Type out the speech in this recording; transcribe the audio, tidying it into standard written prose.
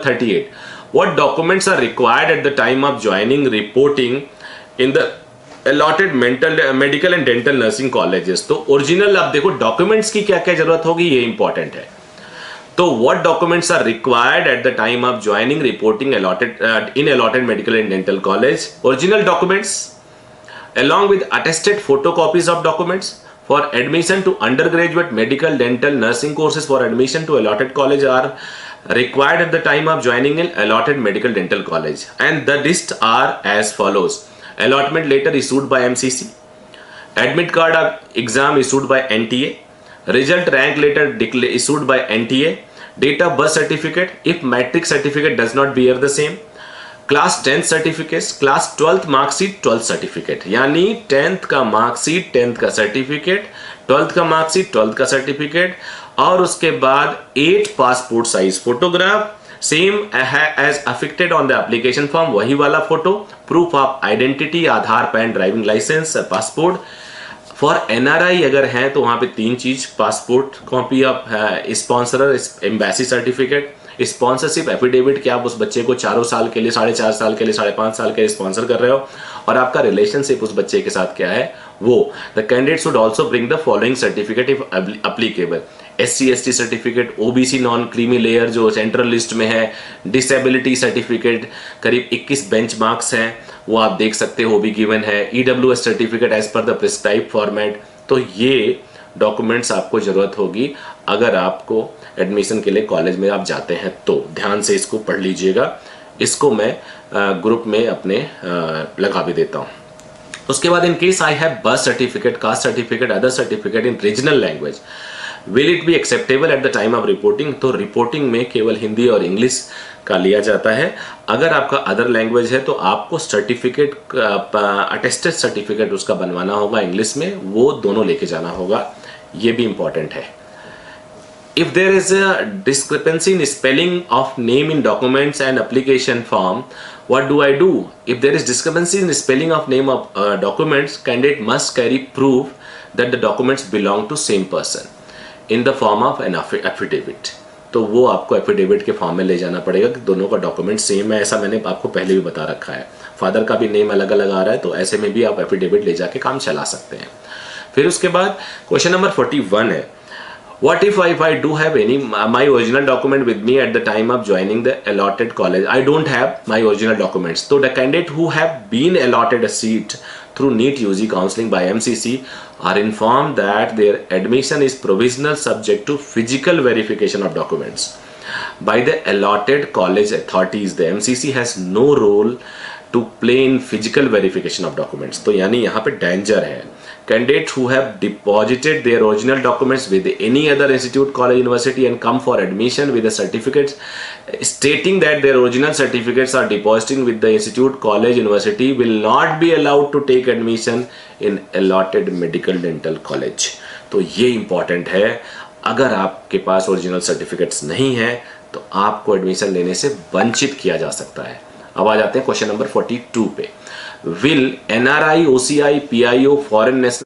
38. What documents are required at the time of joining reporting in the allotted medical and dental nursing colleges? तो original आप देखो documents की क्या क्या जरूरत होगी, ये इंपॉर्टेंट है. तो what documents are required at the time of joining reporting in allotted medical and dental college? Original documents along with attested photocopies of documents for admission to undergraduate medical, dental, nursing courses for admission to allotted college are required at the time of joining in allotted medical dental college, and the list are as follows: allotment letter issued by MCC, admit card of exam issued by NTA, result rank letter issued by NTA, date of birth certificate if matric certificate does not bear the same, class 10th certificate, class 12th marksheet 12th certificate, यानी 10th का marksheet 10th का certificate, 12th का marksheet 12th का certificate, और उसके बाद 8 passport size photograph same as affixed on the application form, वही वाला photo, proof of identity, Aadhaar, PAN, driving licence, passport. For NRI अगर हैं तो वहां पे 3 चीज: passport copy of sponsor embassy certificate, sponsorship affidavit कि आप उस बच्चे को 4 साल के लिए, 4.5 साल के लिए, 5.5 साल के लिए स्पॉन्सर कर रहे हो, और आपका रिलेशनशिप उस बच्चे के साथ क्या है वो. The candidate should also bring the following certificate if applicable: SC/ST certificate, OBC non creamy layer जो सेंट्रल लिस्ट में है, डिसेबिलिटी सर्टिफिकेट, करीब 21 बेंच मार्क्स हैं वो आप देख सकते हो, भी गिवन है, EWS certificate as per the prescribe format. तो ये डॉक्यूमेंट्स आपको जरूरत होगी अगर आपको एडमिशन के लिए कॉलेज में आप जाते हैं, तो ध्यान से इसको पढ़ लीजिएगा. इसको मैं ग्रुप में अपने लगा भी देता हूँ. उसके बाद in case I have birth certificate, caste certificate, other certificate in regional language, will it be acceptable at the time of reporting? तो रिपोर्टिंग में केवल हिंदी और इंग्लिश का लिया जाता है. अगर आपका अदर लैंग्वेज है तो आपको सर्टिफिकेट, अटेस्टेड सर्टिफिकेट उसका बनवाना होगा इंग्लिश में, वो दोनों लेके जाना होगा. ये भी इंपॉर्टेंट है. If there is a discrepancy in spelling of name in documents and application form, what do I do? If there is discrepancy in spelling of name of documents, candidate must carry proof that the documents belong to same person in the form of an affidavit. तो वो आपको affidavit के form में ले जाना पड़ेगा कि दोनों का डॉक्यूमेंट सेम है. ऐसा मैंने आपको पहले भी बता रखा है. फादर का भी नेम अलग अलग आ रहा है तो ऐसे में भी आप एफिडेविट ले जाके काम चला सकते हैं. फिर उसके बाद क्वेश्चन नंबर 41 है, what if I do have my original document with me at the time of joining the allotted college? I don't have my original documents. So the candidate who have been allotted a seat through NEET UG counseling by MCC are informed that their admission is provisional subject to physical verification of documents by the allotted college authorities. The MCC has no role to play in physical verification of documents. तो यानी यहाँ पे danger है. Candidates who have deposited their original documents with any other institute, college, university and come for admission with the certificates stating that their original certificates are depositing with the institute, college, university will not be allowed to take admission in allotted medical dental college. तो ये important है. अगर आपके पास original certificates नहीं है तो आपको admission लेने से वंचित किया जा सकता है. अब आ जाते हैं क्वेश्चन नंबर 42 पे. Will NRI, OCI, PIO, foreign national